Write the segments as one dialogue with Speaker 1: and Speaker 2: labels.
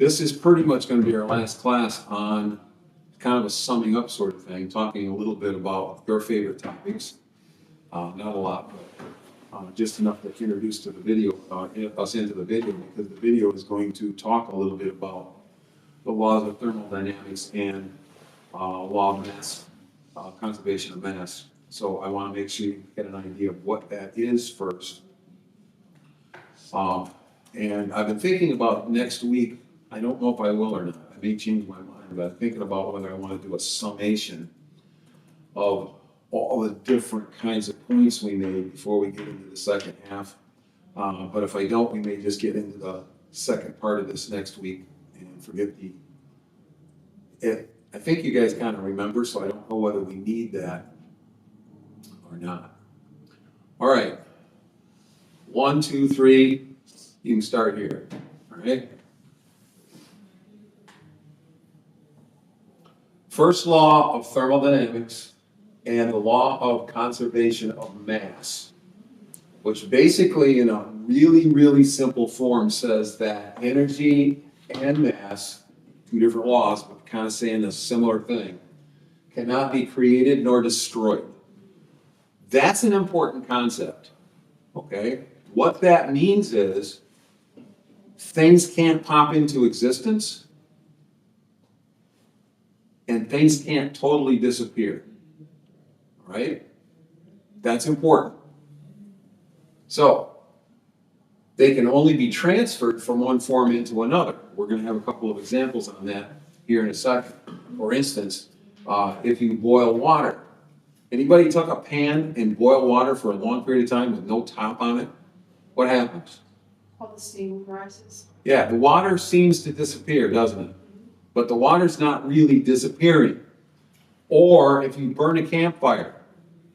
Speaker 1: This is pretty much going to be our last class on kind of a summing up sort of thing, talking a little bit about your favorite topics. Not a lot, but just enough to introduce to the video, us into the video, because the video is going to talk a little bit about the laws of thermodynamics and law of mass, conservation of mass. So I want to make sure you get an idea of what that is first. And I've been thinking about next week. I don't know if I will or not. I may change my mind, but I'm thinking about whether I want to do a summation of all the different kinds of points we made before we get into the second half. But if I don't, we may just get into the second part of this next week and forget I think you guys kind of remember, so I don't know whether we need that or not. All right. 1, 2, 3. You can start here. All right. First law of thermodynamics and the law of conservation of mass, which basically in a really, really simple form says that energy and mass, two different laws, but kind of saying a similar thing, cannot be created nor destroyed. That's an important concept, okay? What that means is things can't pop into existence and things can't totally disappear, right? That's important. So, they can only be transferred from one form into another. We're going to have a couple of examples on that here in a second. For instance, if you boil water, anybody took a pan and boil water for a long period of time with no top on it? What happens?
Speaker 2: All the steam rises.
Speaker 1: Yeah, the water seems to disappear, doesn't it? But the water's not really disappearing. Or if you burn a campfire,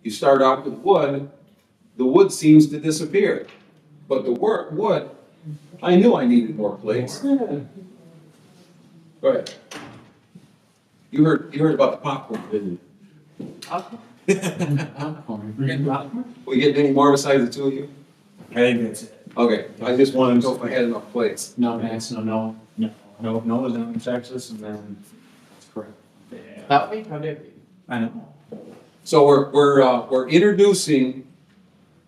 Speaker 1: you start out with wood, the wood seems to disappear. But the wood, I knew I needed more plates. Go ahead. You heard about the popcorn, didn't you? We get any more besides the two of you?
Speaker 3: I think that's it.
Speaker 1: Okay, I just wanted to know if I had enough plates.
Speaker 3: No, that's no is in Texas, and then that's correct. Yeah.
Speaker 2: That way, how did we?
Speaker 3: I know.
Speaker 1: So we're introducing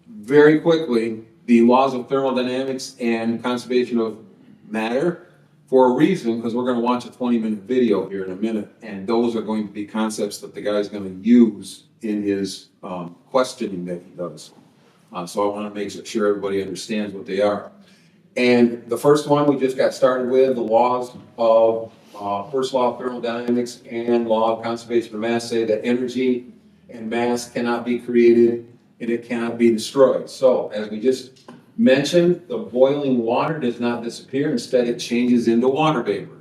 Speaker 1: very quickly the laws of thermodynamics and conservation of matter for a reason, because we're going to watch a 20-minute video here in a minute, and those are going to be concepts that the guy's going to use in his questioning that he does. So I want to make sure everybody understands what they are. And the first one we just got started with, the laws of first law of thermodynamics and law of conservation of mass say that energy and mass cannot be created and it cannot be destroyed. So as we just mentioned, the boiling water does not disappear. Instead, it changes into water vapor.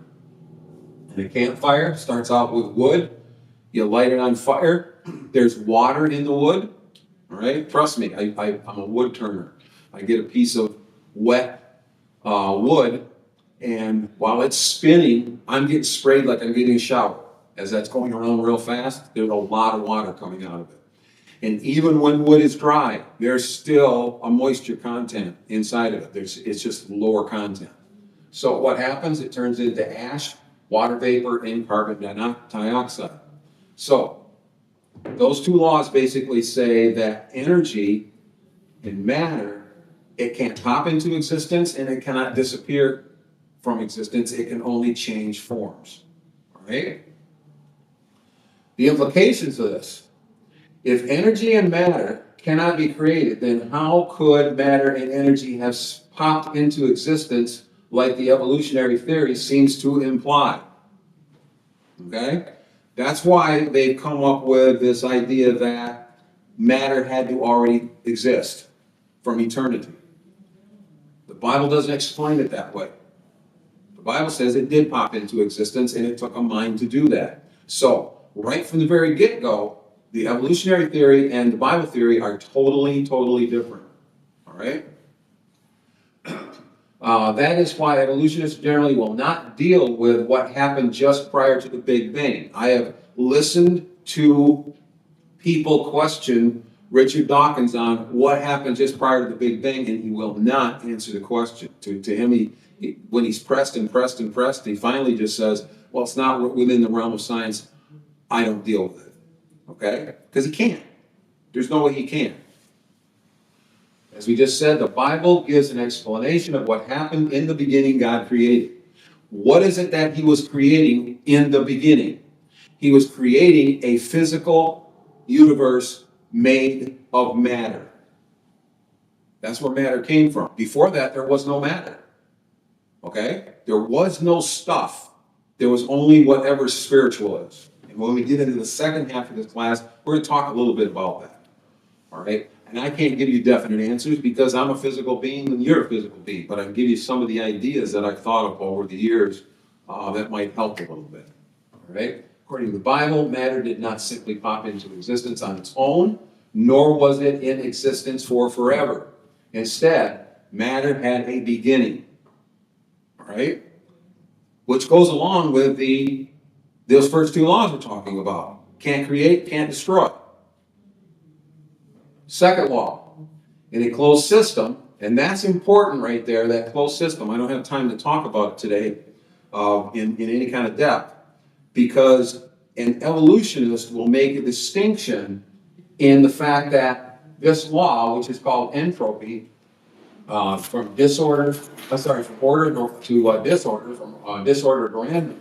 Speaker 1: And a campfire starts out with wood. You light it on fire. There's water in the wood. All right, trust me, I'm a wood turner. I get a piece of wet wood, and while it's spinning, I'm getting sprayed like I'm getting a shower. As that's going around real fast, there's a lot of water coming out of it. And even when wood is dry, there's still a moisture content inside of it. It's just lower content. So what happens? It turns into ash, water vapor, and carbon dioxide. So those two laws basically say that energy and matter, it can't pop into existence and it cannot disappear from existence. It can only change forms. All right? The implications of this: if energy and matter cannot be created, then how could matter and energy have popped into existence like the evolutionary theory seems to imply? Okay? That's why they've come up with this idea that matter had to already exist from eternity. The Bible doesn't explain it that way. The Bible says it did pop into existence and it took a mind to do that. So, right from the very get-go, the evolutionary theory and the Bible theory are totally, totally different. All right? That is why evolutionists generally will not deal with what happened just prior to the Big Bang. I have listened to people question Richard Dawkins on what happened just prior to the Big Bang, and he will not answer the question. To him, when he's pressed and pressed and pressed, he finally just says, well, it's not within the realm of science. I don't deal with it. Okay? Because he can't. There's no way he can. As we just said, the Bible gives an explanation of what happened in the beginning God created. What is it that he was creating in the beginning? He was creating a physical universe made of matter. That's where matter came from. Before that, there was no matter. Okay? There was no stuff. There was only whatever spiritual is. And when we get into the second half of this class, we're going to talk a little bit about that. All right? And I can't give you definite answers because I'm a physical being and you're a physical being, but I can give you some of the ideas that I've thought of over the years that might help a little bit. All right? According to the Bible, matter did not simply pop into existence on its own, nor was it in existence for forever. Instead, matter had a beginning. All right? Which goes along with those first two laws we're talking about. Can't create, can't destroy. Second law, in a closed system, and that's important right there, that closed system. I don't have time to talk about it today in any kind of depth, because an evolutionist will make a distinction in the fact that this law, which is called entropy, from order to disorder, from disorder to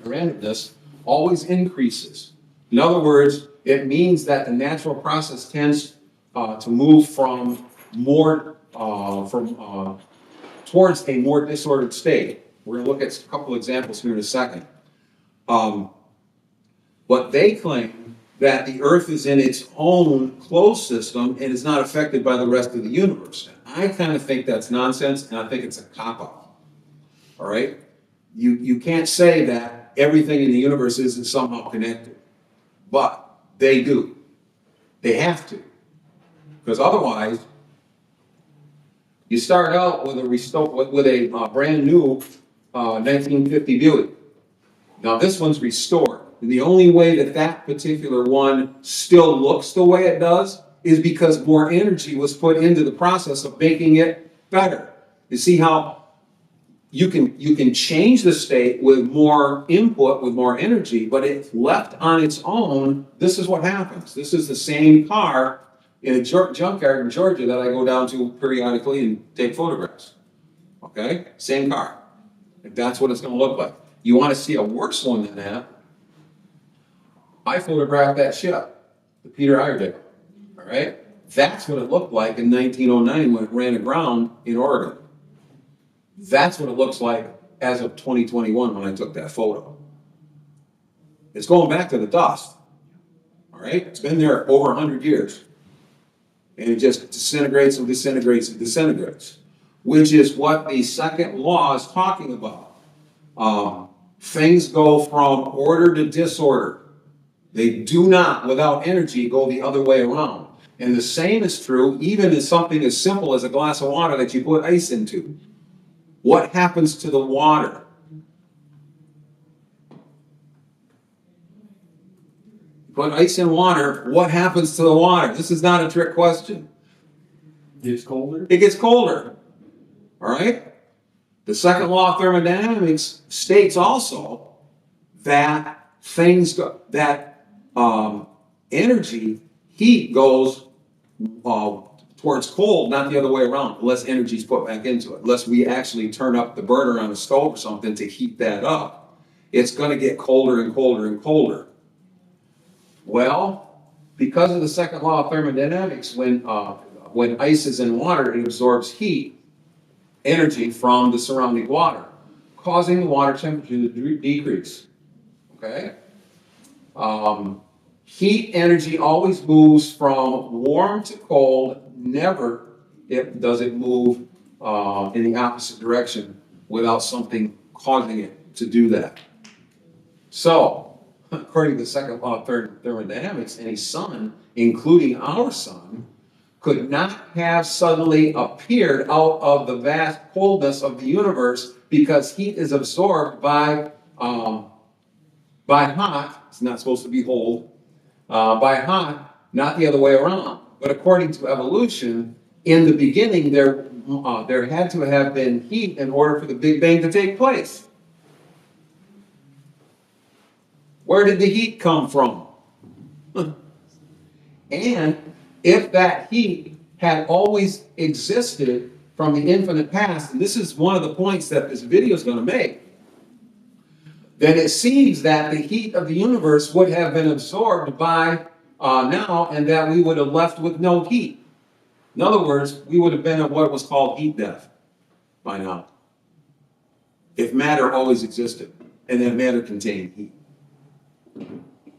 Speaker 1: randomness, always increases. In other words, it means that the natural process tends to move from towards a more disordered state. We're going to look at a couple examples here in a second. But they claim that the Earth is in its own closed system and is not affected by the rest of the universe. I kind of think that's nonsense, and I think it's a cop-out. All right? You can't say that everything in the universe isn't somehow connected, but they do. They have to. Because otherwise, you start out with a brand new 1950 Buick. Now this one's restored. And the only way that particular one still looks the way it does is because more energy was put into the process of making it better. You see how you can change the state with more input, with more energy, but if left on its own, this is what happens. This is the same car in a junkyard in Georgia that I go down to periodically and take photographs. Okay? Same car. And that's what it's going to look like. You want to see a worse one than that? I photographed that ship, the Peter Iredale. All right? That's what it looked like in 1909 when it ran aground in Oregon. That's what it looks like as of 2021 when I took that photo. It's going back to the dust. All right? It's been there over 100 years. And it just disintegrates and disintegrates and disintegrates, which is what the second law is talking about. Things go from order to disorder. They do not, without energy, go the other way around. And the same is true even in something as simple as a glass of water that you put ice into. What happens to the water? Put ice in water, what happens to the water? This is not a trick question.
Speaker 3: It gets colder?
Speaker 1: It gets colder. All right? The second law of thermodynamics states also that energy, heat goes towards cold, not the other way around, unless energy is put back into it. Unless we actually turn up the burner on a stove or something to heat that up. It's going to get colder and colder and colder. Well, because of the second law of thermodynamics, when ice is in water, it absorbs heat, energy from the surrounding water, causing the water temperature to decrease. Okay? Heat energy always moves from warm to cold. Never does it move in the opposite direction without something causing it to do that. So, according to the second law of thermodynamics, any sun, including our sun, could not have suddenly appeared out of the vast coldness of the universe because heat is absorbed by hot. It's not supposed to be cold. By hot, not the other way around. But according to evolution, in the beginning, there had to have been heat in order for the Big Bang to take place. Where did the heat come from? And if that heat had always existed from the infinite past, and this is one of the points that this video is going to make, then it seems that the heat of the universe would have been absorbed by now, and that we would have left with no heat. In other words, we would have been at what was called heat death by now, if matter always existed, and that matter contained heat.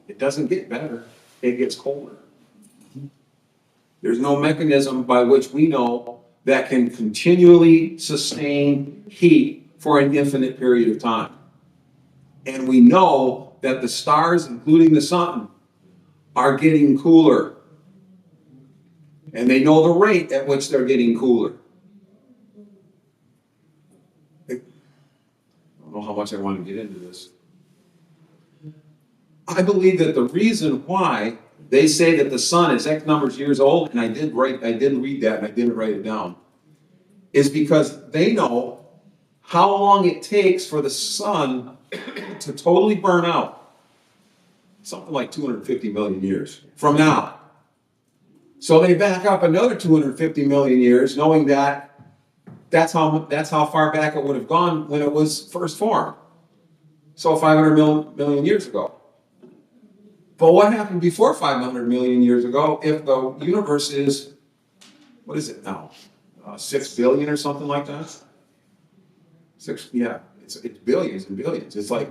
Speaker 1: It doesn't get better, it gets colder. There's no mechanism by which we know that can continually sustain heat for an infinite period of time. And we know that the stars, including the sun, are getting cooler. And they know the rate at which they're getting cooler. I don't know how much I want to get into this. I believe that the reason why they say that the sun is X numbers of years old, and I did read that and I didn't write it down, is because they know how long it takes for the sun to totally burn out. Something like 250 million years from now. So they back up another 250 million years, knowing that that's how far back it would have gone when it was first formed. So 500 million years ago. But what happened before 500 million years ago if the universe is, what is it now? 6 billion or something like that? It's billions and billions. It's like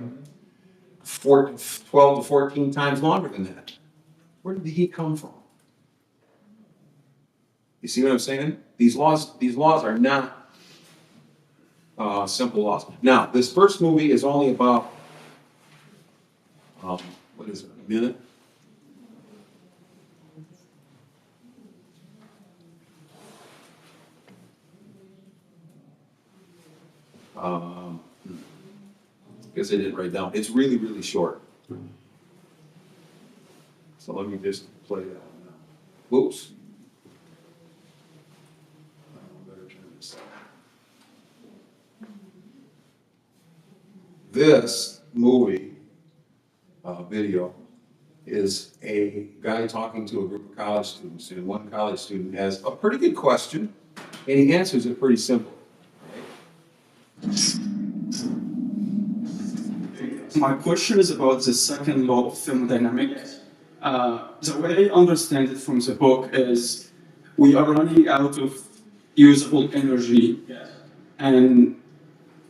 Speaker 1: 12 to 14 times longer than that. Where did the heat come from? You see what I'm saying? These laws are not simple laws. Now, this first movie is only about, what is it, a minute? Guess I didn't write down. It's really, really short. So let me just play that one now. Whoops. I better turn this on. This movie video is a guy talking to a group of college students, and one college student has a pretty good question, and he answers it pretty simple.
Speaker 4: My question is about the second law of thermodynamics. The way I understand it from the book is we are running out of usable energy, and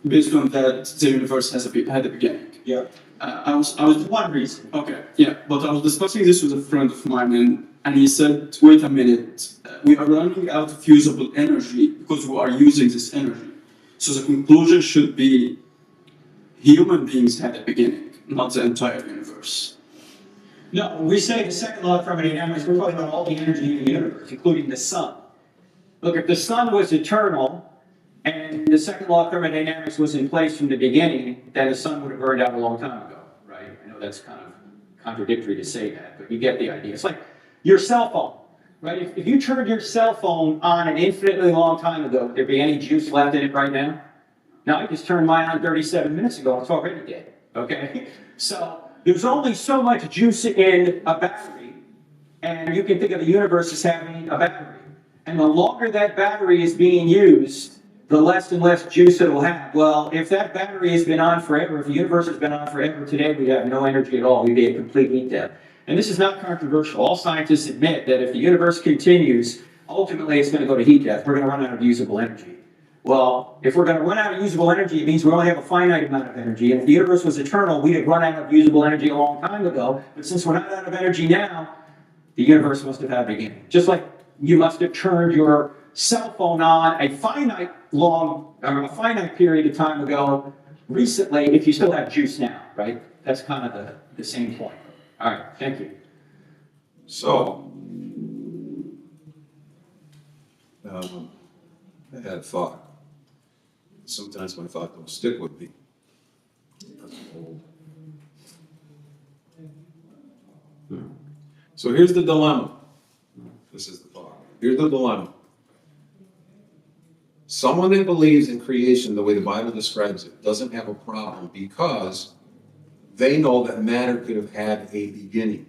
Speaker 4: based on that, the universe had a beginning.
Speaker 3: Yeah.
Speaker 4: I was one reason. Okay, yeah, but I was discussing this with a friend of mine, and he said, "Wait a minute, we are running out of usable energy because we are using this energy." So the conclusion should be human beings had a beginning, not the entire universe.
Speaker 3: No, when we say the second law of thermodynamics, we're talking about all the energy in the universe, including the sun. Look, if the sun was eternal, and the second law of thermodynamics was in place from the beginning, then the sun would have burned out a long time ago, right? I know that's kind of contradictory to say that, but you get the idea. It's like your cell phone, right? If you turned your cell phone on an infinitely long time ago, would there be any juice left in it right now? No, I just turned mine on 37 minutes ago, it's already dead, okay? So there's only so much juice in a battery, and you can think of the universe as having a battery. And the longer that battery is being used, the less and less juice it'll have. Well, if that battery has been on forever, if the universe has been on forever, today we'd have no energy at all. We'd be at complete heat death. And this is not controversial. All scientists admit that if the universe continues, ultimately it's going to go to heat death. We're going to run out of usable energy. Well, if we're going to run out of usable energy, it means we only have a finite amount of energy. And if the universe was eternal, we'd have run out of usable energy a long time ago. But since we're not out of energy now, the universe must have had a beginning. Just like you must have turned your cell phone on a finite period of time ago recently, if you still have juice now, right? That's kind of the same point. All right, thank you.
Speaker 1: So, I had a thought. Sometimes my thought don't stick with me. So here's the dilemma. This is the thought. Here's the dilemma. Someone that believes in creation the way the Bible describes it doesn't have a problem because they know that matter could have had a beginning.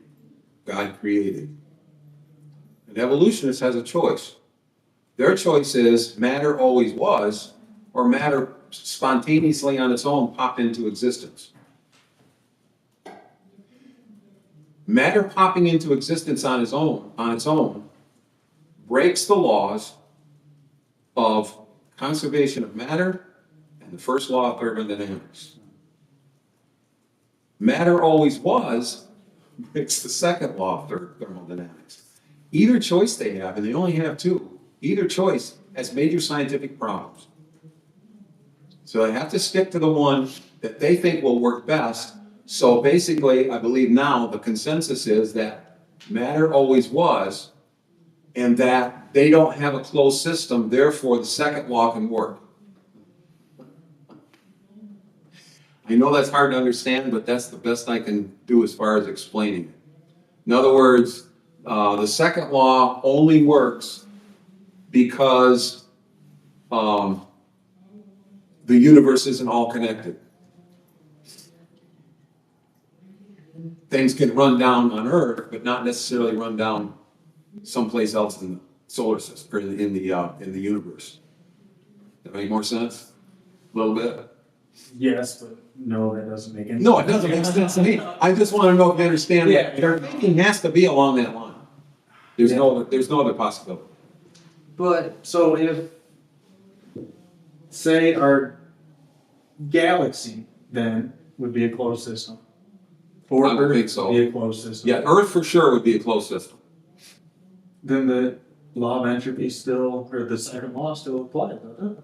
Speaker 1: God created. An evolutionist has a choice. Their choice is matter always was, or matter spontaneously on its own popped into existence. Matter popping into existence on its own, breaks the laws of conservation of matter and the first law of thermodynamics. Matter always was breaks the second law of thermodynamics. Either choice they have, and they only have two, either choice has major scientific problems. So they have to stick to the one that they think will work best. So basically, I believe now the consensus is that matter always was, and that they don't have a closed system, therefore the second law can work. I know that's hard to understand, but that's the best I can do as far as explaining it. In other words, the second law only works because the universe isn't all connected. Things can run down on Earth, but not necessarily run down someplace else in the solar system or in the universe. That make more sense? A little bit.
Speaker 5: Yes, but no, that doesn't make any sense.
Speaker 1: No, it doesn't make sense to me. I just want to know if you understand that
Speaker 5: Yeah.
Speaker 1: their thinking has to be along that line. There's no other possibility.
Speaker 5: But, so if, say our galaxy then would be a closed system. Or
Speaker 1: I would
Speaker 5: Earth
Speaker 1: think so.
Speaker 5: would be a closed system.
Speaker 1: Yeah, Earth for sure would be a closed system.
Speaker 5: Then the law of entropy still, or the second law still applies, doesn't it?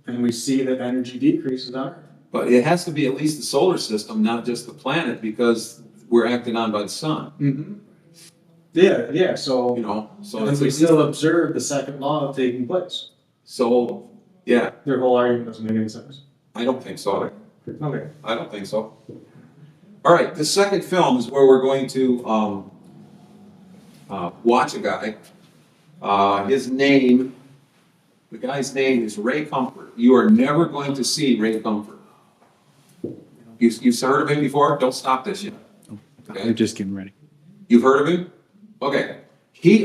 Speaker 5: And we see that energy decreases on Earth.
Speaker 1: But it has to be at least the solar system, not just the planet, because we're acted on by the sun.
Speaker 5: Mm-hmm. Yeah, so,
Speaker 1: You know, so
Speaker 5: and
Speaker 1: it's
Speaker 5: we still observe the second law taking place.
Speaker 1: so yeah.
Speaker 5: Their whole argument doesn't make any sense.
Speaker 1: I don't think so.
Speaker 5: Okay.
Speaker 1: I don't think so. All right, the second film is where we're going to watch a guy. The guy's name is Ray Comfort. You are never going to see Ray Comfort. You've heard of him before? Don't stop this yet. Okay?
Speaker 6: I'm just getting ready.
Speaker 1: You've heard of him? Okay.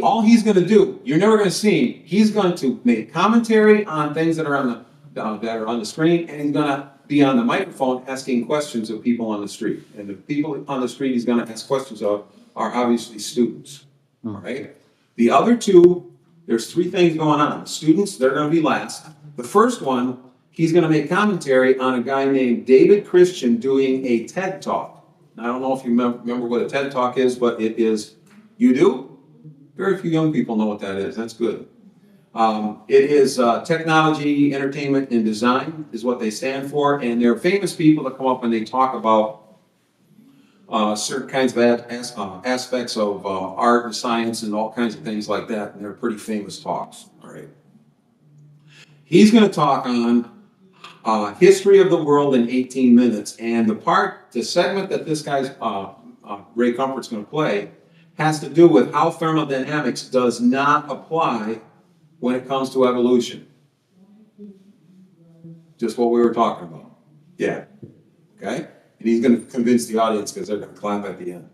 Speaker 1: All he's going to do, you're never going to see him. He's going to make commentary on things that are on the screen, and he's going to be on the microphone asking questions of people on the street. And the people on the street he's going to ask questions of are obviously students. All right? The other two, there's three things going on. The students, they're going to be last. The first one, he's going to make commentary on a guy named David Christian doing a TED Talk. I don't know if you remember what a TED Talk is, but it is, you do? Very few young people know what that is. That's good. It is technology, entertainment, and design is what they stand for. And they're famous people that come up and they talk about certain kinds of aspects of art and science and all kinds of things like that. And they're pretty famous talks. All right. He's going to talk on history of the world in 18 minutes. And the segment that this guy's Ray Comfort's going to play has to do with how thermodynamics does not apply when it comes to evolution. Just what we were talking about. Yeah. Okay? And he's going to convince the audience because they're going to clap at the end.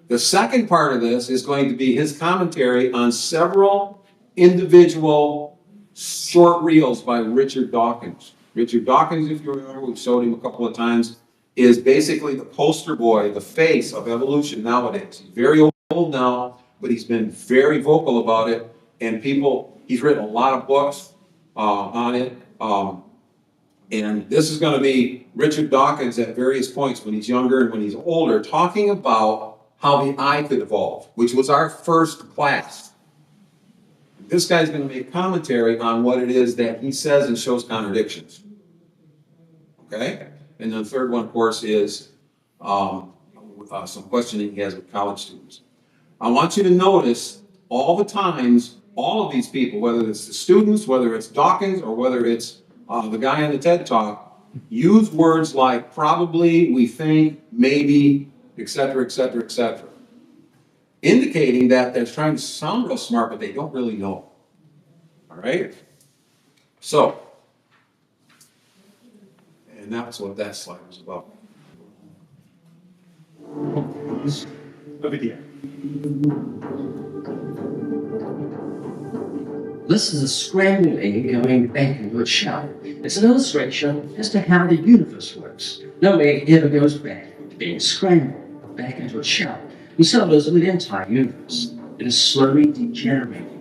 Speaker 1: The second part of this is going to be his commentary on several individual short reels by Richard Dawkins. Richard Dawkins, if you remember, we've showed him a couple of times, is basically the poster boy, the face of evolution nowadays. He's very old now, but he's been very vocal about it, and he's written a lot of books on it. And this is going to be Richard Dawkins at various points when he's younger and when he's older, talking about how the eye could evolve, which was our first class. This guy's going to make commentary on what it is that he says and shows contradictions. Okay? And then the third one, of course, is some questioning he has with college students. I want you to notice all the times, all of these people, whether it's the students, whether it's Dawkins, or whether it's the guy on the TED Talk, use words like probably, we think, maybe, etc., etc., etc., indicating that they're trying to sound real smart, but they don't really know. All right? So, and that's what that slide was about.
Speaker 5: Over here.
Speaker 6: This is a scrambled egg going back into its shell. It's an illustration as to how the universe works. No egg ever goes back to being scrambled back into its shell. And so it is with the entire universe. It is slowly degenerating.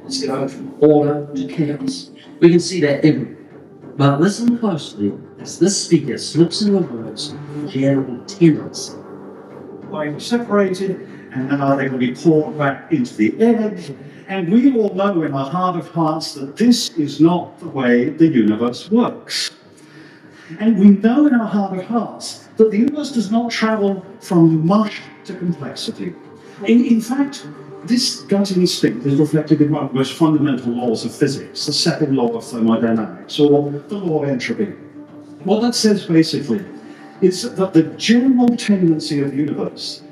Speaker 6: It's going from order to chaos. We can see that everywhere. But listen closely as this speaker slips in the words general tendency.
Speaker 7: Like separated, and now they will be poured back into the egg. And we all know in our heart of hearts that this is not the way the universe works. And we know in our heart of hearts that the universe does not travel from mush to complexity. In fact, this gut instinct is reflected in one of the most fundamental laws of physics, the second law of thermodynamics, or the law of entropy. What that says basically is that the general tendency of the universe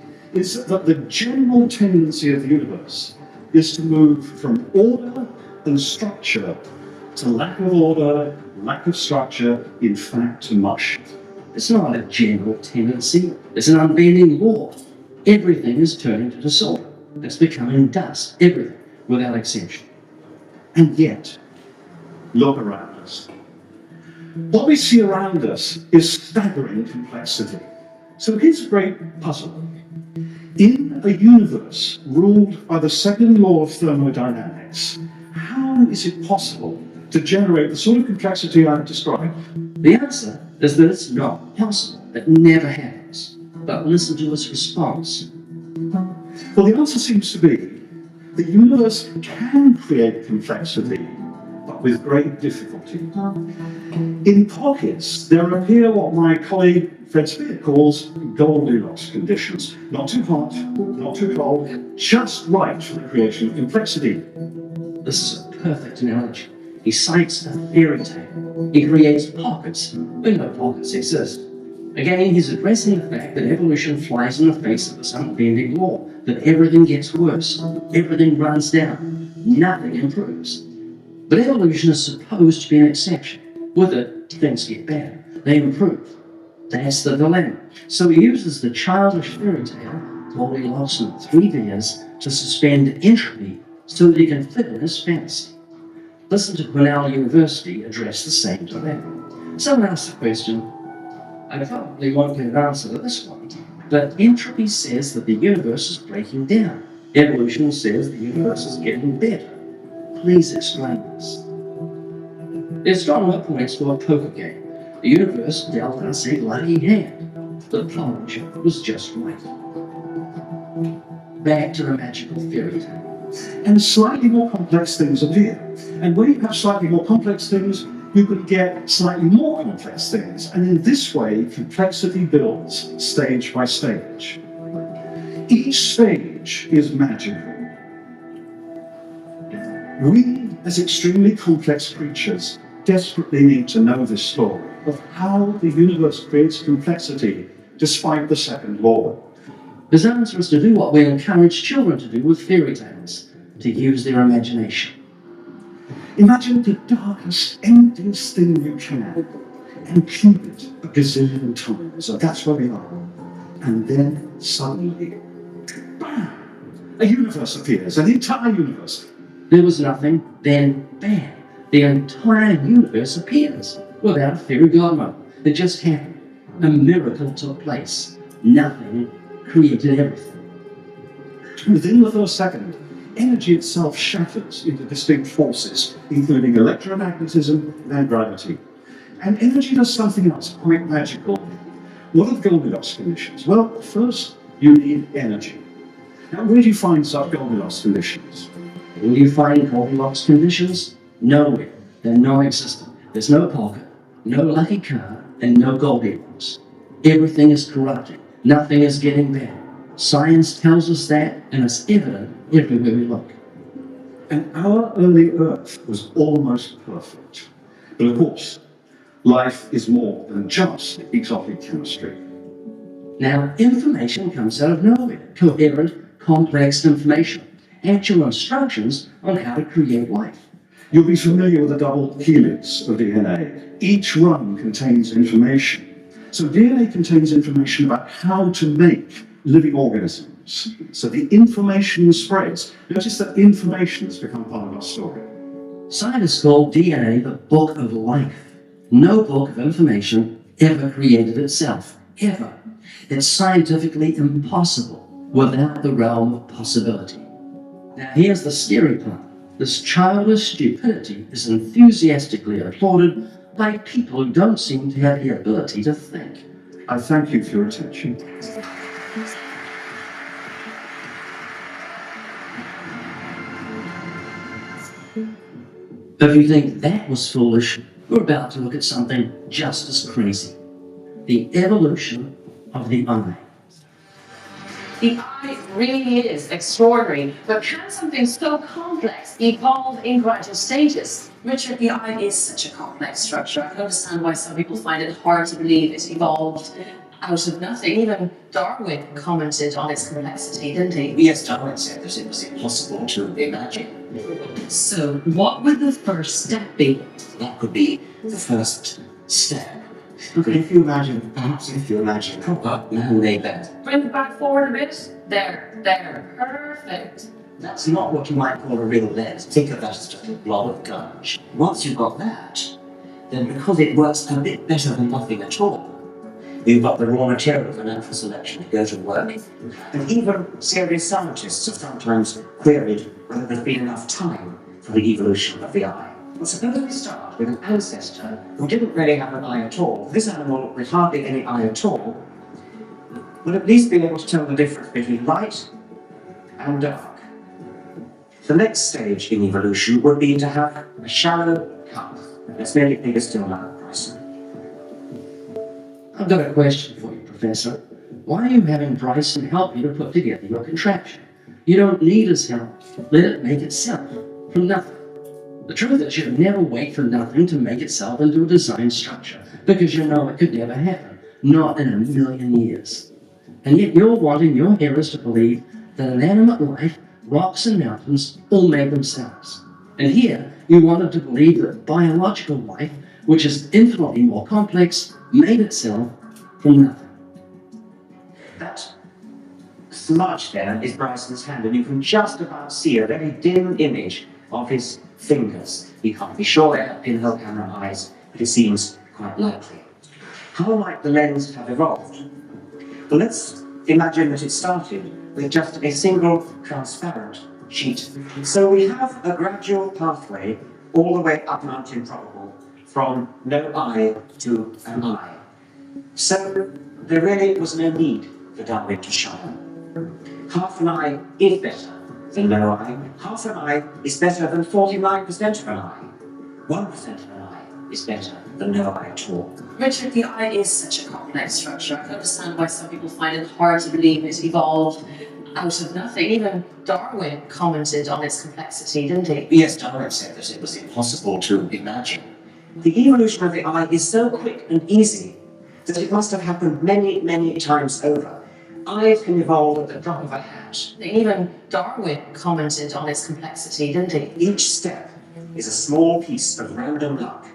Speaker 7: is to move from order and structure to lack of order, lack of structure, in fact to mush.
Speaker 6: It's not a general tendency, it's an unbending law. Everything is turning to disorder. It's becoming dust, everything, without exception.
Speaker 7: And yet, look around us. What we see around us is staggering complexity. So here's a great puzzle. In a universe ruled by the second law of thermodynamics, how is it possible to generate the sort of complexity I've described?
Speaker 6: The answer is that it's not possible. It never happens. But listen to its response.
Speaker 7: Well, the answer seems to be the universe can create complexity, but with great difficulty. In pockets, there appear what my colleague Fred Spear calls Goldilocks conditions. Not too hot, not too cold, just right for the creation of complexity.
Speaker 6: This is a perfect analogy. He cites a fairy tale. He creates pockets where no pockets exist. Again, he's addressing the fact that evolution flies in the face of this unbending law, that everything gets worse, everything runs down, nothing improves. But evolution is supposed to be an exception. With it, things get better, they improve. That's the dilemma. So he uses the childish fairy tale, Goldilocks and the Three Bears, to suspend entropy so that he can fit in his fantasy. Listen to Cornell University address the same dilemma. Someone asked the question, I probably won't get an answer to this one, but entropy says that the universe is breaking down. Evolution says the universe is getting better. Please explain this. The astronomer points to a poker game. The universe dealt us a lucky hand. The plunge was just right. Back to the magical fairy tale.
Speaker 7: And slightly more complex things appear. And when you have slightly more complex things, you can get slightly more complex things. And in this way, complexity builds stage by stage. Each stage is magical. We, as extremely complex creatures, desperately need to know this story of how the universe creates complexity despite the second law.
Speaker 6: His answer is to do what we encourage children to do with fairy tales, to use their imagination.
Speaker 7: Imagine the darkest, emptiest thing you can and cube it a gazillion times. So that's where we are. And then suddenly, bam! A universe appears, an entire universe.
Speaker 6: There was nothing, then bam, the entire universe appears without a fairy godmother. It just happened. A miracle took place. Nothing created everything.
Speaker 7: Within the first second, energy itself shatters into distinct forces, including electromagnetism and gravity. And energy does something else quite magical. What are the Goldilocks conditions? Well, first, you need energy. Now, where do you find such Goldilocks conditions?
Speaker 6: Where do you find Goldilocks conditions? Nowhere. They're non-existent. There's no pocket, no lucky car, and no Goldilocks. Everything is corrupting. Nothing is getting better. Science tells us that, and it's evident everywhere we look.
Speaker 7: And our early Earth was almost perfect. But of course, life is more than just exotic chemistry.
Speaker 6: Now, information comes out of nowhere. Coherent, complex information. Actual instructions on how to create life.
Speaker 7: You'll be familiar with the double helix of DNA. Each run contains information. So DNA contains information about how to make living organisms. So the information spreads. Notice that information has become part of our story.
Speaker 6: Scientists call DNA the book of life. No book of information ever created itself, ever. It's scientifically impossible without the realm of possibility. Now here's the scary part. This childish stupidity is enthusiastically applauded by people who don't seem to have the ability to think.
Speaker 7: I thank you for your attention.
Speaker 6: If you think that was foolish, we're about to look at something just as crazy. The evolution of the eye.
Speaker 8: The eye really is extraordinary, but can something so complex evolve in gradual stages?
Speaker 9: Richard, the eye is such a complex structure. I can understand why some people find it hard to believe it evolved out of nothing.
Speaker 8: Even Darwin commented on its complexity, didn't he?
Speaker 6: Yes, Darwin said that it was impossible to imagine.
Speaker 9: So, what would the first step be?
Speaker 6: That could be the first step. If you imagine, proper man-made bed.
Speaker 8: Bring it back forward a bit. There, perfect.
Speaker 6: That's not what you might call a real lens. Think of that as just a blob of garbage. Once you've got that, then because it works a bit better than nothing at all, you've got the raw material for natural selection to go to work. And even serious scientists have sometimes queried whether there's been enough time for the evolution of the eye. Well, suppose we start with an ancestor who didn't really have an eye at all. This animal with hardly any eye at all would at least be able to tell the difference between light and dark. The next stage in evolution would be to have a shallow cup. It's nearly bigger still now, Bryson. I've got a question for you, Professor. Why are you having Bryson help you to put together your contraption? You don't need his help. Let it make itself from nothing. The truth is, you'd never wait for nothing to make itself into a design structure, because you know it could never happen, not in a million years. And yet you're wanting your hearers to believe that inanimate life, rocks and mountains, all made themselves. And here, you want them to believe that biological life, which is infinitely more complex, made itself from nothing. That smudge there is Bryson's hand, and you can just about see a very dim image of his fingers. You can't be sure they're pinhole camera eyes, but it seems quite likely. How might the lens have evolved? Well, let's imagine that it started with just a single transparent sheet. So we have a gradual pathway all the way up Mount Improbable from no eye to an eye. So there really was no need for Darwin to shine. Half an eye is better than no eye. Half an eye is better than 49% of an eye. 1% of an eye is better than no eye at all.
Speaker 9: Richard, the eye is such a complex structure. I can understand why some people find it hard to believe it evolved out of nothing.
Speaker 8: Even Darwin commented on its complexity, didn't he?
Speaker 6: Yes, Darwin said that it was impossible to imagine. The evolution of the eye is so quick and easy that it must have happened many, many times over. Eyes can evolve at the drop of a hat.
Speaker 8: Even Darwin commented on its complexity, didn't he?
Speaker 6: Each step is a small piece of random luck.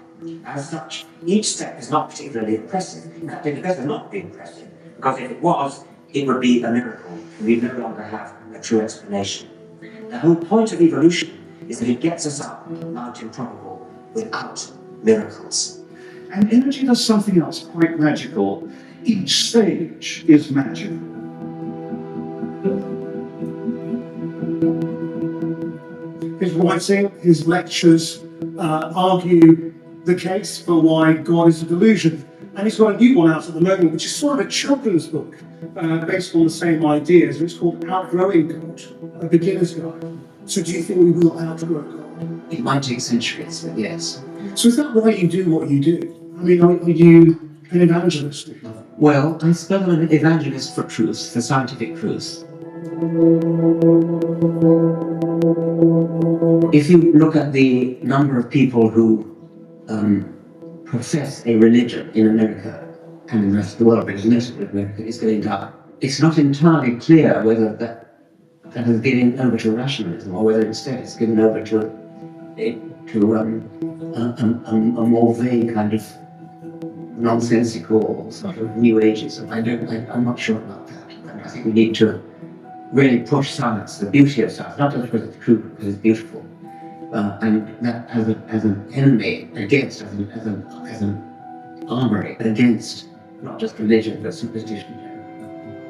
Speaker 6: As such, each step is not particularly impressive. In fact, it better not be impressive, because if it was, it would be a miracle. We'd no longer have a true explanation. The whole point of evolution is that it gets us up Mount Improbable without miracles.
Speaker 7: And energy does something else quite magical. Each stage is magic.
Speaker 10: His writing, his lectures argue the case for why God is a delusion. And he's got a new one out at the moment, which is sort of a children's book based on the same ideas. It's called Outgrowing God, a beginner's guide. So do you think we will outgrow God?
Speaker 6: It might take centuries, but yes.
Speaker 10: So is that why you do what you do? I mean, are you an evangelist?
Speaker 6: Well, I suppose I'm an evangelist for truth, for scientific truth. If you look at the number of people who profess a religion in America and in the rest of the world, because most of America is going down, it's not entirely clear whether that has given over to rationalism or whether instead it's given over to to a more vague kind of nonsensical sort of New Ageism. I'm not sure about that. And I think we need to really push science, the beauty of science, not just because it's true, but because it's beautiful. And that as an enemy against, as an armory against not just religion, but superstition.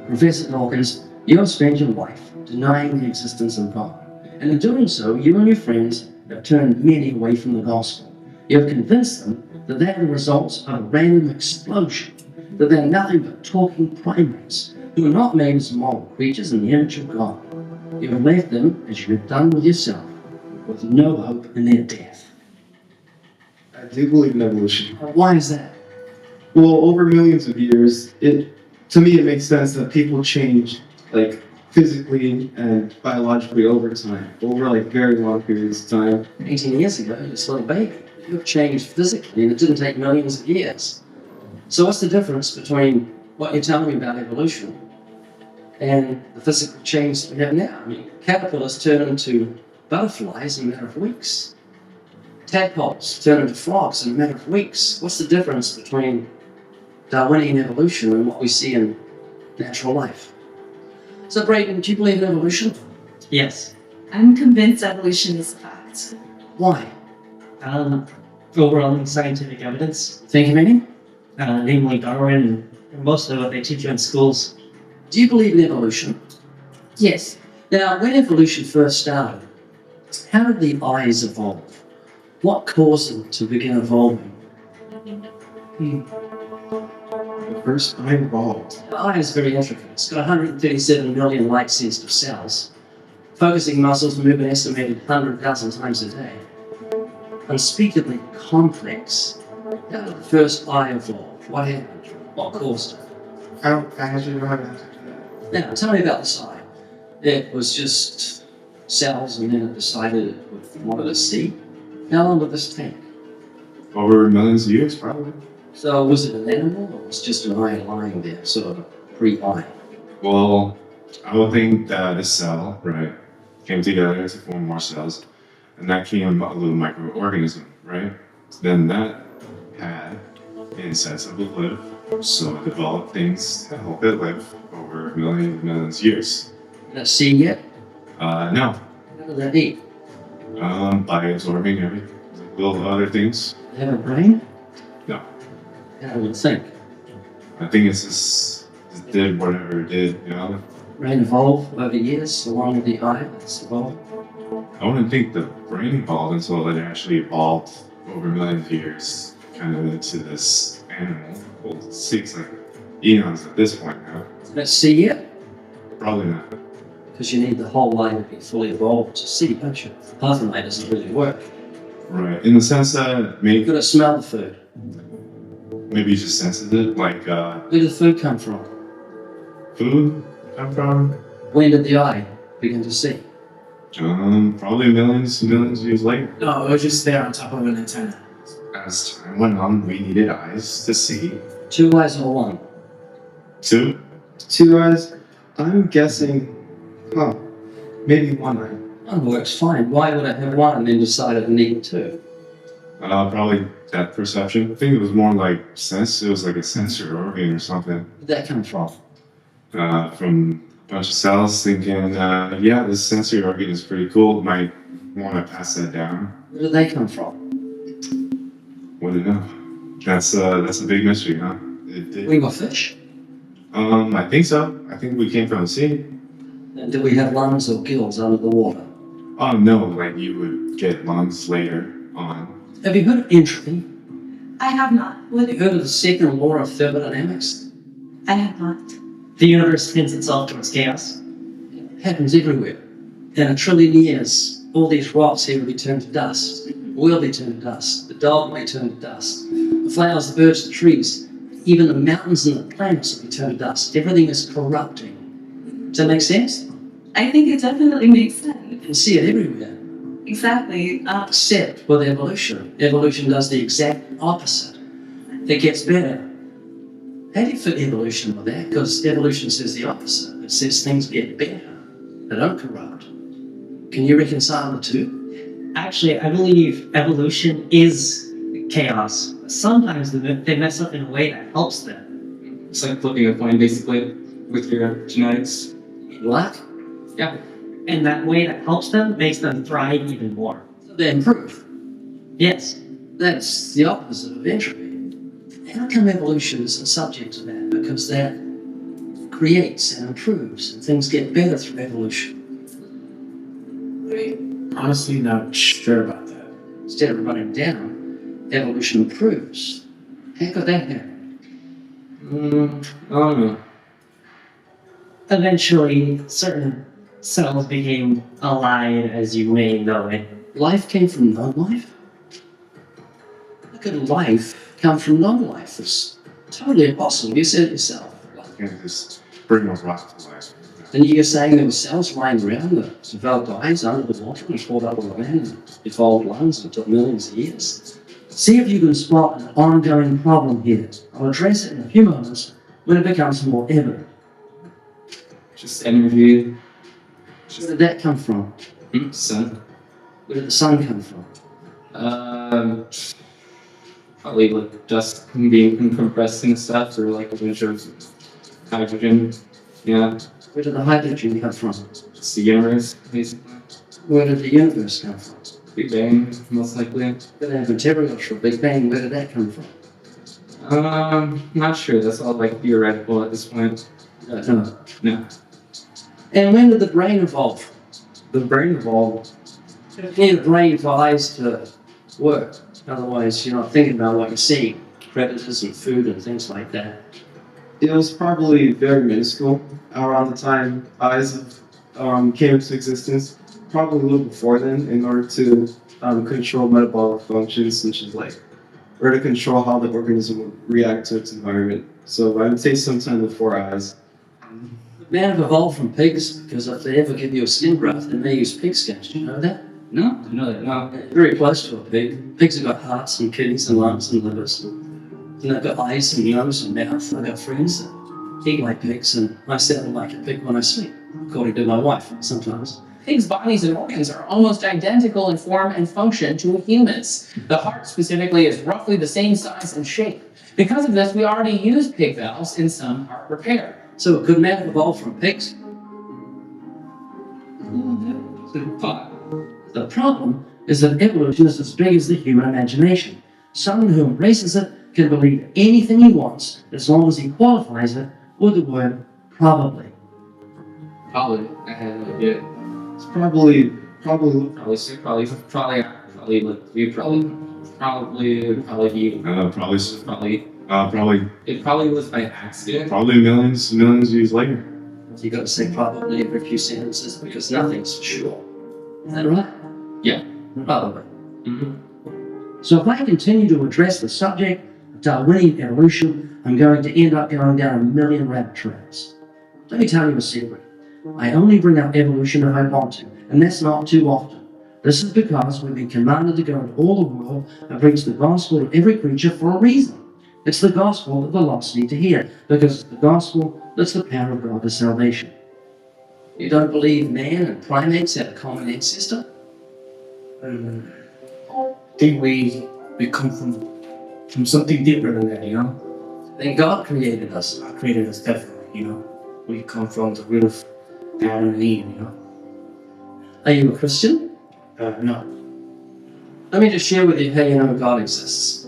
Speaker 6: Professor Dawkins, you have spent your life denying the existence of God. And in doing so, you and your friends have turned many away from the gospel. You have convinced them that they are the results of a random explosion, that they are nothing but talking primates who are not made as moral creatures in the image of God. You have left them, as you have done with yourself, with no hope in their death.
Speaker 11: I do believe in evolution.
Speaker 6: Why is that?
Speaker 11: Well, over millions of years, to me it makes sense that people change, like physically and biologically over time, over like very long periods of time.
Speaker 6: 18 years ago, you're still a baby. You've changed physically, and it didn't take millions of years. So what's the difference between what you're telling me about evolution and the physical change that we have now? I mean, caterpillars turn into butterflies in a matter of weeks. Tadpoles turn into frogs in a matter of weeks. What's the difference between Darwinian evolution and what we see in natural life? So, Braden, do you believe in evolution?
Speaker 12: Yes.
Speaker 13: I'm convinced evolution is a fact.
Speaker 6: Why?
Speaker 12: Overall scientific evidence,
Speaker 6: Think of any?
Speaker 12: namely Darwin and most of what they teach you in schools.
Speaker 6: Do you believe in evolution?
Speaker 13: Yes.
Speaker 6: Now, when evolution first started, how did the eyes evolve? What caused them to begin evolving?
Speaker 11: The first eye evolved.
Speaker 6: The eye is very intricate. It's got 137 million light-sensitive cells. Focusing muscles move an estimated 100,000 times a day. Unspeakably complex. How did the first eye evolve? What happened? What caused it?
Speaker 11: I actually don't have an answer to that.
Speaker 6: Now, tell me about the eye. It was just cells, and then it decided it wanted to see. How long did this take?
Speaker 14: Over millions of years, probably.
Speaker 6: So was it an animal, or was it just an eye lying there, sort of a pre-eye?
Speaker 14: Well, I would think that a cell, right, came together to form more cells, and that came a little microorganism, right? Then that had insights of it live, so it developed things to help it live over millions of years.
Speaker 6: Did it see yet?
Speaker 14: No.
Speaker 6: How did that eat?
Speaker 14: By absorbing every little other things.
Speaker 6: Did it have a brain?
Speaker 14: No.
Speaker 6: How would it think?
Speaker 14: I think it's just did whatever it did, you know?
Speaker 6: Brain evolved over years, along with the eye that's evolved.
Speaker 14: I wouldn't think the brain evolved until it actually evolved over millions of years, kind of into this animal. Well, it seems like eons at this point now.
Speaker 6: Did it see yet?
Speaker 14: Probably not.
Speaker 6: Because you need the whole eye to be fully evolved to see, don't you? Half an eye doesn't really work.
Speaker 14: Right, in the sense that
Speaker 6: You've got to smell the food.
Speaker 14: maybe just senses it, like
Speaker 6: Where did the food come from?
Speaker 14: food come from?
Speaker 6: When did the eye begin to see?
Speaker 14: Probably millions of years later.
Speaker 12: No, it was just there on top of an antenna.
Speaker 14: As time went on, we needed eyes to see.
Speaker 6: 2 eyes or one?
Speaker 14: 2?
Speaker 11: 2 eyes? I'm guessing, maybe 1 eye.
Speaker 6: One works fine. Why would I have one and then decide I needed 2?
Speaker 14: Probably depth perception. I think it was more like sense. It was like a sensory organ or something.
Speaker 6: Where did that come from?
Speaker 14: From a bunch of cells thinking, yeah, this sensory organ is pretty cool. Might want to pass that down.
Speaker 6: Where did they come from?
Speaker 14: Wouldn't know. That's a big mystery, huh?
Speaker 6: We were fish.
Speaker 14: I think so. I think we came from the sea.
Speaker 6: And do we have lungs or gills under the water?
Speaker 14: Oh no, like you would get lungs later on.
Speaker 6: Have you heard of entropy?
Speaker 13: I have not.
Speaker 6: Have you heard of the second law of thermodynamics?
Speaker 13: I have not.
Speaker 12: The universe spins itself towards chaos.
Speaker 6: It happens everywhere. In 1 trillion years, all these rocks here will be turned to dust. We'll be turned to dust. The dog may turn to dust. The flowers, the birds, the trees, even the mountains and the planets will be turned to dust. Everything is corrupting. Does that make sense?
Speaker 13: I think it definitely makes sense.
Speaker 6: You can see it everywhere.
Speaker 13: Exactly.
Speaker 6: Except with evolution. Evolution does the exact opposite. It gets better. How do you fit evolution with that? Because evolution says the opposite. It says things get better. They don't corrupt. Can you reconcile the two?
Speaker 12: Actually, I believe evolution is chaos. Sometimes they mess up in a way that helps them.
Speaker 5: It's like flipping a coin, basically, with your genetics.
Speaker 6: Luck?
Speaker 12: Yeah. And that way that helps them makes them thrive even more.
Speaker 6: So they improve.
Speaker 12: Yes.
Speaker 6: That's the opposite of entropy. How come evolution isn't subject to that? Because that creates and improves, and things get better through evolution.
Speaker 5: Honestly, not sure about that.
Speaker 6: Instead of running down, evolution improves. How could that happen?
Speaker 5: I don't know.
Speaker 12: Eventually, certain cells became alive as you may know it.
Speaker 6: Life came from non-life? How could life come from non-life? It's totally impossible. You said it yourself.
Speaker 14: You can just bring those rocks to life.
Speaker 6: And you're saying there were cells lying around that developed eyes under the water and crawled up on the land and evolved lungs and took millions of years. See if you can spot an ongoing problem here. I'll address it in a few moments when it becomes more evident.
Speaker 5: Just energy.
Speaker 6: Where did that come from?
Speaker 5: Sun.
Speaker 6: Where did the sun come from?
Speaker 5: Probably like dust being compressed and stuff, or like a bunch of hydrogen. Yeah.
Speaker 6: Where did the hydrogen come from?
Speaker 5: It's the universe, basically.
Speaker 6: Where did the universe come from?
Speaker 5: Big Bang, most likely.
Speaker 6: Where did the material for Big Bang, where did that come from?
Speaker 5: Not sure. That's all like theoretical at this point.
Speaker 6: No.
Speaker 5: No.
Speaker 6: And when did the brain evolve?
Speaker 5: The brain evolved.
Speaker 6: You need the brain for eyes to work. Otherwise, you're not thinking about what you see. Predators and food and things like that.
Speaker 11: It was probably very minuscule around the time eyes came into existence. Probably a little before then, in order to control metabolic functions, such as or to control how the organism would react to its environment. So I would say sometime before eyes.
Speaker 6: Man have evolved from pigs because if they ever give you a skin graft, they may use pig skins. Do you know that?
Speaker 5: No, I know that. No.
Speaker 6: Very close to a pig. Pigs have got hearts and kidneys and lungs and livers. And they've got eyes and nose and mouth. I've got friends that eat like pigs, and I sound like a pig when I sleep, according to my wife sometimes.
Speaker 15: Pigs' bodies and organs are almost identical in form and function to humans. The heart specifically is roughly the same size and shape. Because of this, we already use pig valves in some heart repair.
Speaker 6: So could man have evolved from pigs? The problem is that evolution is as big as the human imagination. Someone who embraces it can believe anything he wants as long as he qualifies it with the word probably.
Speaker 5: Probably. I had no idea.
Speaker 11: It's probably
Speaker 5: you probably. It probably was by accident.
Speaker 14: Probably millions of years later.
Speaker 6: You got to say probably every few sentences because nothing's for sure. Is that right?
Speaker 5: Yeah.
Speaker 6: Probably. So if I continue to address the subject of Darwinian evolution, I'm going to end up going down a million rabbit trails. Let me tell you a secret. I only bring up evolution if I want to, and that's not too often. This is because we've been commanded to go into all the world and preach the gospel to every creature for a reason. It's the gospel that the lost need to hear, because it's the gospel that's the power of God to salvation. You don't believe man and primates had a common ancestor?
Speaker 5: I think we come from something deeper than that, you know?
Speaker 6: Then God created us.
Speaker 5: God created us, definitely, you know? We come from the root of Adam and Eve, you know?
Speaker 6: Are you a Christian?
Speaker 5: No.
Speaker 6: Let me just share with you how you know God exists.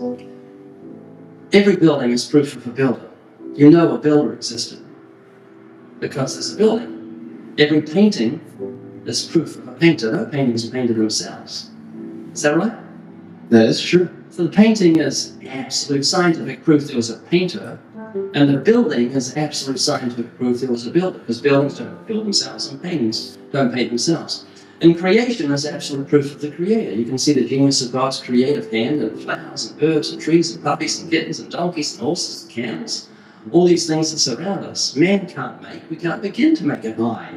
Speaker 6: Every building is proof of a builder. You know a builder existed because there's a building. Every painting is proof of a painter. No paintings painted themselves. Is that right?
Speaker 11: That is true.
Speaker 6: So the painting is absolute scientific proof there was a painter, and the building is absolute scientific proof there was a builder, because buildings don't build themselves and paintings don't paint themselves. And creation is absolute proof of the creator. You can see the genius of God's creative hand in flowers and birds and trees and puppies and kittens and donkeys and horses and camels. All these things that surround us, man can't make. We can't begin to make an eye.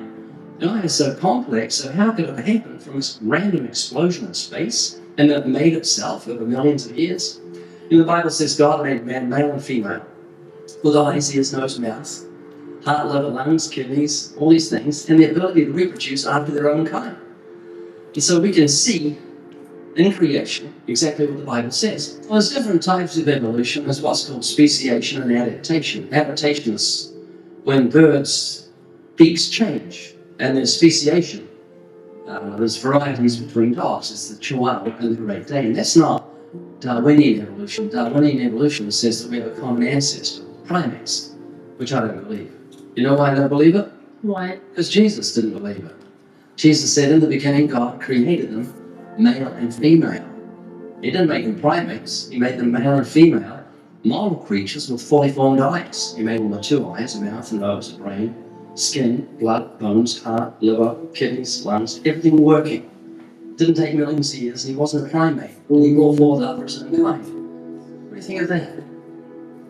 Speaker 6: The eye is so complex, so how could it happen from this random explosion in space and that made itself over millions of years? And the Bible says God made man male and female, with eyes, ears, nose, mouth, heart, liver, lungs, kidneys, all these things, and the ability to reproduce after their own kind. And so we can see in creation, exactly what the Bible says. Well, there's different types of evolution. There's what's called speciation and adaptation. Adaptation is when birds' beaks change, and there's speciation. There's varieties between dogs. It's the Chihuahua and the Great Dane. That's not Darwinian evolution. Darwinian evolution says that we have a common ancestor, primates, which I don't believe. You know why I don't believe it?
Speaker 8: Why?
Speaker 6: Because Jesus didn't believe it. Jesus said, in the beginning, God created them, male and female. He didn't make them primates. He made them male and female, model creatures with fully formed eyes. He made them with 2 eyes, a mouth, a nose, a brain, skin, blood, bones, heart, liver, kidneys, lungs, everything working. Didn't take millions of years, and he wasn't a primate. And he brought forth after his own kind. What do you think of that?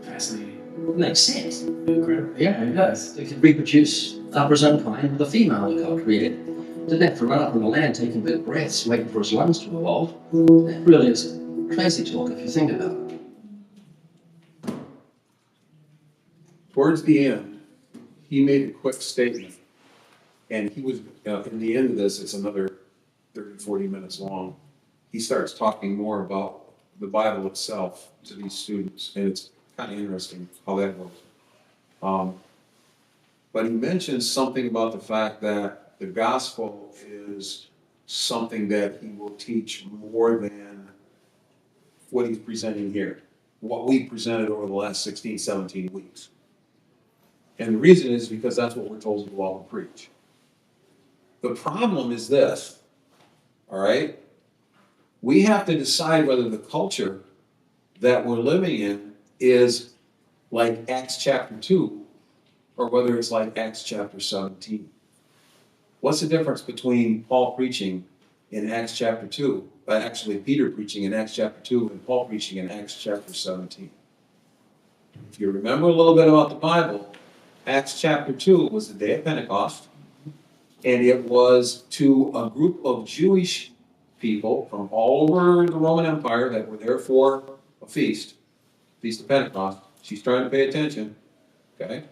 Speaker 12: Fascinating.
Speaker 6: It makes sense.
Speaker 12: Incredible. Yeah, it does.
Speaker 6: They could reproduce after his own kind with a female that God created. Didn't have to run up on the land taking big breaths, waiting for his lungs to evolve. That really is crazy talk if you think about it.
Speaker 1: Towards the end, he made a quick statement, and he was, in the end of this, it's another 30, 40 minutes long. He starts talking more about the Bible itself to these students, and it's kind of interesting how that goes. But he mentions something about the fact that the gospel is something that he will teach more than what he's presenting here, what we presented over the last 16, 17 weeks. And the reason is because that's what we're told to go out and preach. The problem is this, all right? We have to decide whether the culture that we're living in is like Acts chapter 2 or whether it's like Acts chapter 17. What's the difference between Paul preaching in Acts chapter 2, actually Peter preaching in Acts chapter 2 and Paul preaching in Acts chapter 17? If you remember a little bit about the Bible, Acts chapter 2 was the day of Pentecost, and it was to a group of Jewish people from all over the Roman Empire that were there for a feast of Pentecost. She's trying to pay attention, okay?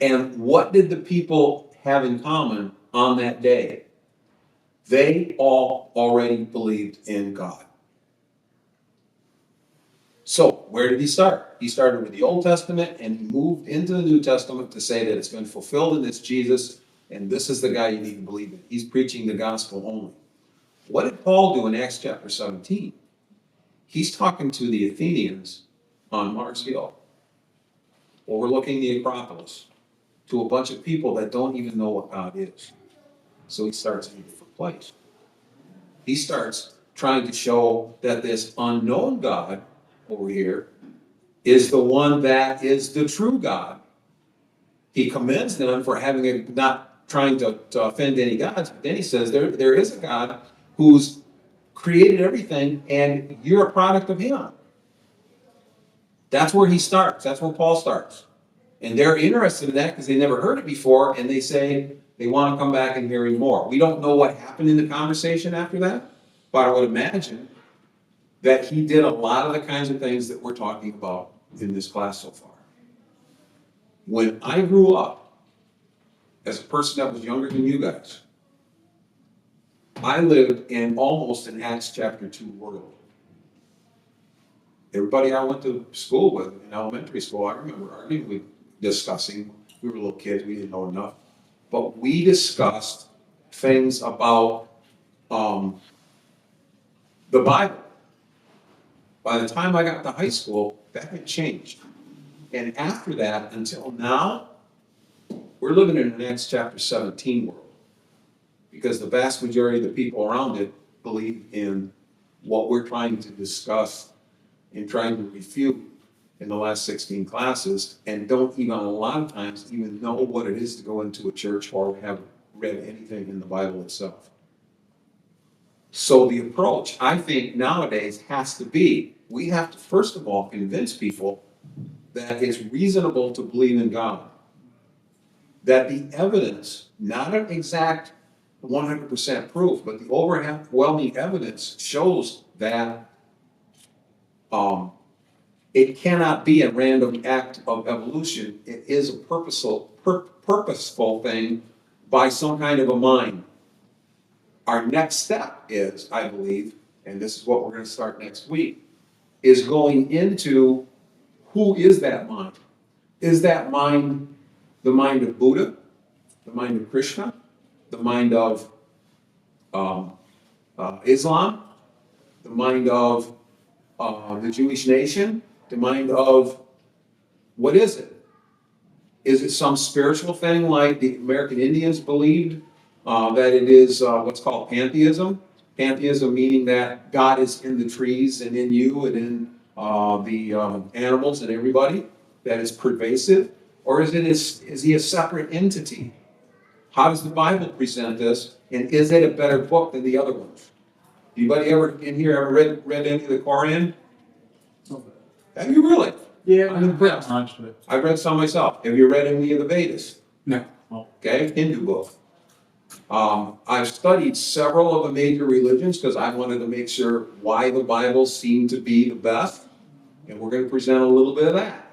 Speaker 1: And what did the people have in common on that day? They all already believed in God. So, where did he start? He started with the Old Testament and he moved into the New Testament to say that it's been fulfilled in this Jesus, and this is the guy you need to believe in. He's preaching the gospel only. What did Paul do in Acts chapter 17? He's talking to the Athenians on Mars Hill, overlooking the Acropolis, to a bunch of people that don't even know what God is. So he starts in a different place. He starts trying to show that this unknown God over here is the one that is the true God. He commends them for not trying to offend any gods, but then he says there is a God who's created everything and you're a product of him. That's where he starts. That's where Paul starts. And they're interested in that because they never heard it before, and they say they want to come back and hear more. We don't know what happened in the conversation after that, but I would imagine that he did a lot of the kinds of things that we're talking about in this class so far. When I grew up, as a person that was younger than you guys, I lived in almost an Acts chapter 2 world. Everybody I went to school with in elementary school, I remember arguing with, discussing, we were little kids, we didn't know enough, but we discussed things about the Bible. By the time I got to high school, that had changed. And after that, until now, we're living in an Acts chapter 17 world. Because the vast majority of the people around it believe in what we're trying to discuss and trying to refute in the last 16 classes, and don't even, a lot of times, even know what it is to go into a church or have read anything in the Bible itself. So the approach, I think, nowadays has to be, we have to first of all convince people that it's reasonable to believe in God. That the evidence, not an exact 100% proof, but the overwhelming evidence shows that it cannot be a random act of evolution. It is a purposeful thing by some kind of a mind. our next step is, I believe, and this is what we're gonna start next week, is going into who is that mind? Is that mind the mind of Buddha, the mind of Krishna, the mind of Islam, the mind of the Jewish nation, the mind of, what is it? Is it some spiritual thing like the American Indians believed that it is what's called pantheism? Pantheism meaning that God is in the trees and in you and in the animals and everybody, that is pervasive? Or is he a separate entity? How does the Bible present this? And is it a better book than the other ones? Anybody ever in here ever read any of the Quran? Have you really?
Speaker 5: Yeah,
Speaker 1: I'm impressed. I've read some myself. Have you read any of the Vedas?
Speaker 5: No.
Speaker 1: Okay, Hindu book. I've studied several of the major religions because I wanted to make sure why the Bible seemed to be the best. And we're going to present a little bit of that.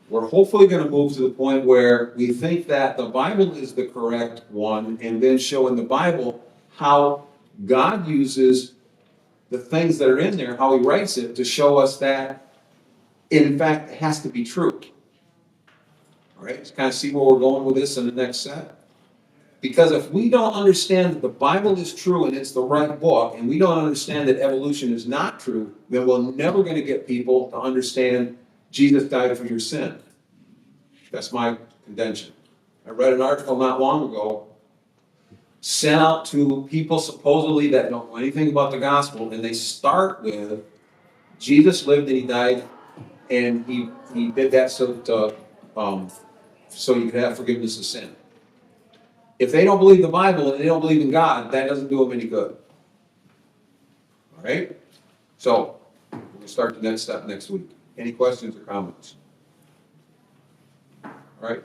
Speaker 1: We're hopefully going to move to the point where we think that the Bible is the correct one and then show in the Bible how God uses the things that are in there, how he writes it to show us that in fact it has to be true. All right, let's kind of see where we're going with this in the next set. Because if we don't understand that the Bible is true and it's the right book, and we don't understand that evolution is not true, then we're never going to get people to understand Jesus died for your sin. That's my contention. I read an article not long ago, sent out to people supposedly that don't know anything about the gospel, and they start with, Jesus lived and he died, and he did that so you could have forgiveness of sin. If they don't believe the Bible and they don't believe in God, that doesn't do them any good. All right? So, we'll start the next step next week. Any questions or comments? All right?